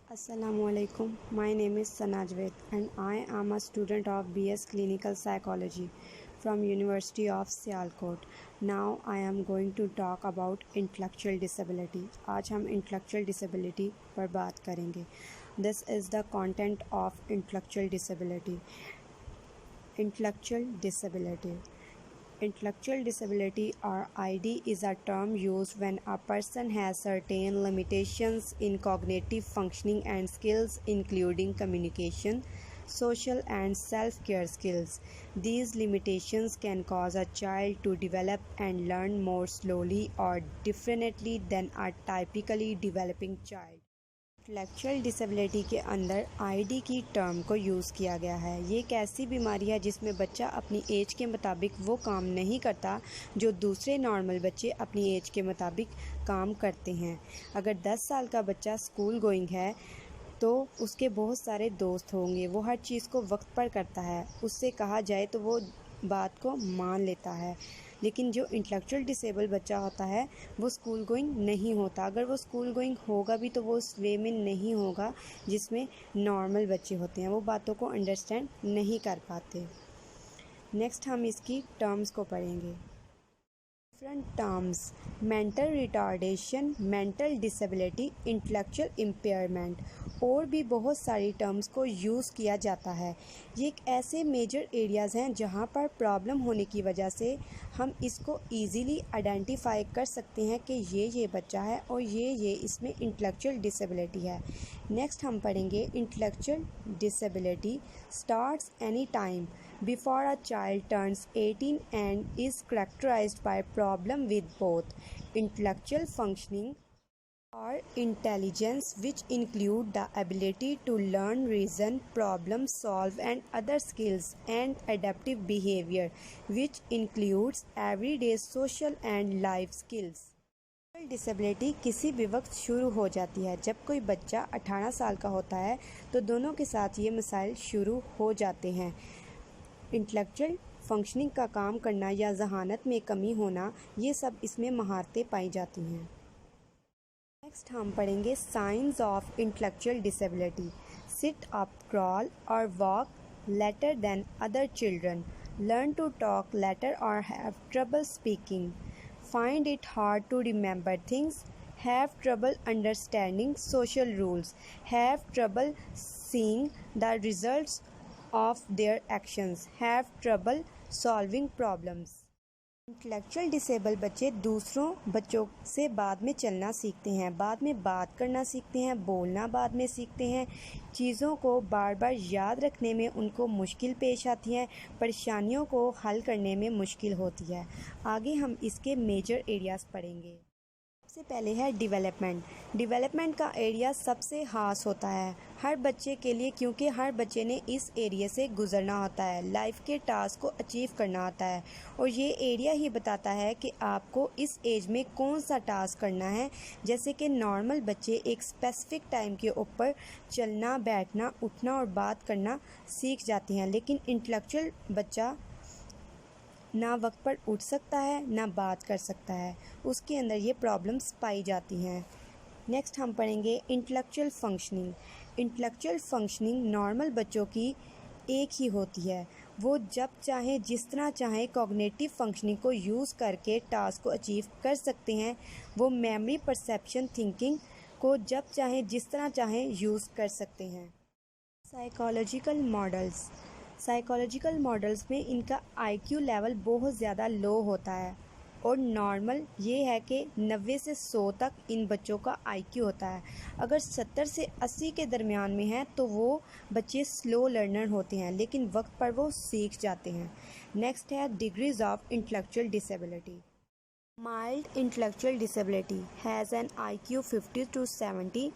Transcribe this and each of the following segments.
Assalamualaikum. My name is Sanajved and I am a student of BS Clinical Psychology from University of Sialkot. Now I am going to talk about intellectual disability. आज हम intellectual disability पर बात करेंगे. This is the content of intellectual disability. Intellectual disability. Intellectual disability or ID is a term used when a person has certain limitations in cognitive functioning and skills including communication, social and self-care skills. These limitations can cause a child to develop and learn more slowly or differently than a typically developing child. Intellectual disability के अंदर ID की term को use किया गया है। ये एक ऐसी बीमारी है जिसमें बच्चा अपनी एज के मुताबिक वो काम नहीं करता जो दूसरे नॉर्मल बच्चे अपनी एज के मुताबिक काम करते हैं। अगर 10 साल का बच्चा स्कूल गोइंग है तो उसके बहुत सारे दोस्त होंगे, वो हर चीज़ को वक्त पर करता है, उससे कहा जाए तो वो बात को मान लेता है। लेकिन जो इंटेलेक्चुअल डिसेबल बच्चा होता है वो स्कूल गोइंग नहीं होता। अगर वो स्कूल गोइंग होगा भी तो वो उस वे में नहीं होगा जिसमें नॉर्मल बच्चे होते हैं, वो बातों को अंडरस्टैंड नहीं कर पाते। नेक्स्ट हम इसकी टर्म्स को पढ़ेंगे। Different terms: mental retardation, mental disability, intellectual impairment. और भी बहुत सारी टर्म्स को यूज़ किया जाता है। ये एक ऐसे मेजर एरियाज़ हैं जहाँ पर प्रॉब्लम होने की वजह से हम इसको इजीली आइडेंटिफाई कर सकते हैं कि ये बच्चा है और ये इसमें इंटेलेक्चुअल डिसेबिलिटी है। नेक्स्ट हम पढ़ेंगे intellectual disability starts any time before a child turns 18 and is characterized by problem with both intellectual functioning or intelligence, which include the ability to learn, reason, problem solve and other skills, and adaptive behavior, which includes everyday social and life skills. Disability किसी भी वक्त शुरू हो जाती है। जब कोई बच्चा 18 साल का होता है तो दोनों के साथ ये मसाइल शुरू हो जाते हैं। इंटेलेक्चुअल फंक्शनिंग का काम करना या जहानत में कमी होना, ये सब इसमें महारतें पाई जाती हैं। नेक्स्ट हम पढ़ेंगे science of intellectual disability. Sit up, crawl और walk later than other children, learn to talk later और have trouble speaking, find it hard to remember things, have trouble understanding social rules, have trouble seeing the results of their actions, have trouble solving problems. Intellectual disable बच्चे दूसरों बच्चों से बाद में चलना सीखते हैं, बाद में बात करना सीखते हैं, बोलना बाद में सीखते हैं, चीज़ों को बार बार याद रखने में उनको मुश्किल पेश आती हैं, परेशानियों को हल करने में मुश्किल होती है। आगे हम इसके मेजर एरियाज़ पढ़ेंगे। सबसे पहले है डेवलपमेंट। डेवलपमेंट का एरिया सबसे खास होता है हर बच्चे के लिए, क्योंकि हर बच्चे ने इस एरिया से गुजरना होता है, लाइफ के टास्क को अचीव करना होता है और ये एरिया ही बताता है कि आपको इस एज में कौन सा टास्क करना है। जैसे कि नॉर्मल बच्चे एक स्पेसिफिक टाइम के ऊपर चलना, बैठना, उठना और बात करना सीख जाते हैं, लेकिन इंटेलेक्चुअल बच्चा ना वक्त पर उठ सकता है ना बात कर सकता है, उसके अंदर ये प्रॉब्लम्स पाई जाती हैं। नेक्स्ट हम पढ़ेंगे intellectual functioning. Intellectual functioning normal बच्चों की एक ही होती है, वो जब चाहें जिस तरह चाहें कॉग्निटिव फंक्शनिंग को यूज़ करके टास्क को अचीव कर सकते हैं। वो मेमोरी, परसेप्शन, थिंकिंग को जब चाहें जिस तरह चाहें यूज़ कर सकते हैं। Psychological models. साइकोलॉजिकल मॉडल्स में इनका आईक्यू लेवल बहुत ज़्यादा लो होता है और नॉर्मल ये है कि 90 से 100 तक इन बच्चों का आईक्यू होता है। अगर 70 से 80 के दरमियान में है तो वो बच्चे स्लो लर्नर होते हैं, लेकिन वक्त पर वो सीख जाते हैं। नेक्स्ट है degrees of intellectual disability. Mild intellectual disability has an IQ 50 to 70.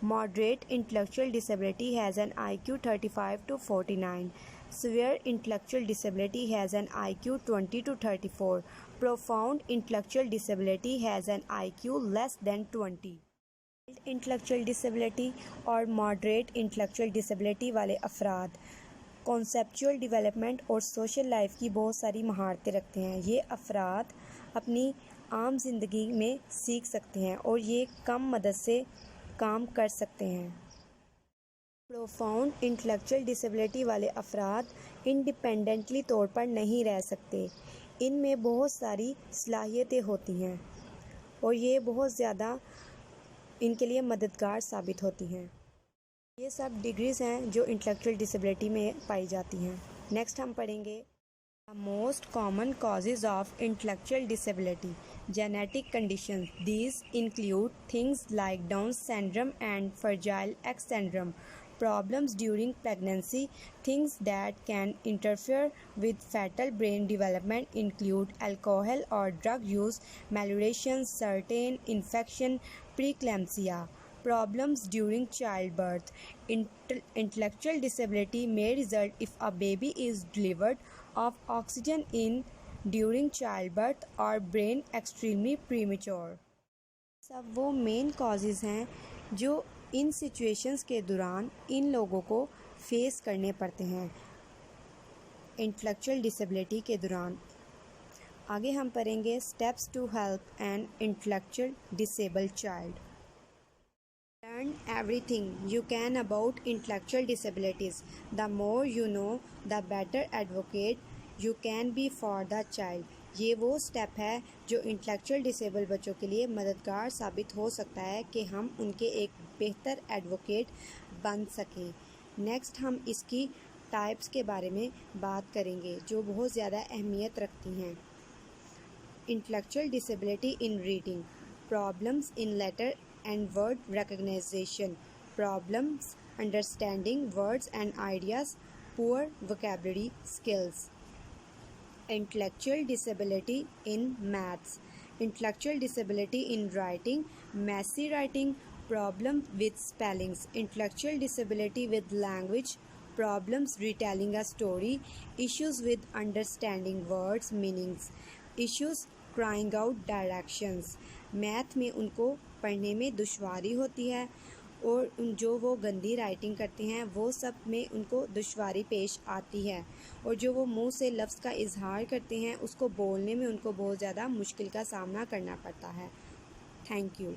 Moderate intellectual disability has an IQ 35 to 49. Severe intellectual disability has an IQ 20 to 34. Profound intellectual disability has an IQ less than 20. Intellectual disability और moderate intellectual disability वाले अफराद conceptual development और social life की बहुत सारी महारतें रखते हैं। ये अफराद अपनी आम जिंदगी में सीख सकते हैं और ये कम मदद से काम कर सकते हैं। प्रोफाउंड इंटेलेक्चुअल डिसेबिलिटी वाले अफराद इंडिपेंडेंटली तौर पर नहीं रह सकते। इनमें बहुत सारी सलाहियतें होती हैं और ये बहुत ज़्यादा इनके लिए मददगार साबित होती हैं। ये सब डिग्रीज़ हैं जो इंटेलेक्चुअल डिसेबिलिटी में पाई जाती हैं। नेक्स्ट हम पढ़ेंगे The most common causes of intellectual disability. Genetic conditions. These include things like Down syndrome and Fragile X syndrome. Problems during pregnancy. Things that can interfere with fetal brain development include alcohol or drug use, malnutrition, certain infection, preeclampsia. Problems during childbirth. Intellectual disability may result if a baby is delivered of oxygen in during childbirth or brain extremely premature. सब वो main causes हैं जो इन situations के दौरान इन लोगों को face करने पड़ते हैं इंटेलेक्चुअल डिसेबिलिटी के दौरान। आगे हम पढ़ेंगे steps to help an intellectual disabled child. Learn everything you can about intellectual disabilities. The more you know, the better advocate you can be for the child. ये वो स्टेप है जो इंटेलेक्चुअल डिसेबल बच्चों के लिए मददगार साबित हो सकता है कि हम उनके एक बेहतर एडवोकेट बन सकें। नेक्स्ट हम इसकी टाइप्स के बारे में बात करेंगे जो बहुत ज़्यादा अहमियत रखती हैं। Intellectual disability in reading, problems in letter and word recognition, problems understanding words and ideas, poor vocabulary skills. Intellectual disability in maths, intellectual disability in writing, messy writing, problem with spellings, intellectual disability with language, problems retelling a story, issues with understanding words meanings, issues crying out directions. Math में उनको पढ़ने में दुश्वारी होती है और जो वो गंदी राइटिंग करते हैं वो सब में उनको दुश्वारी पेश आती है और जो वो मुंह से लफ्ज़ का इजहार करते हैं उसको बोलने में उनको बहुत ज़्यादा मुश्किल का सामना करना पड़ता है। Thank you.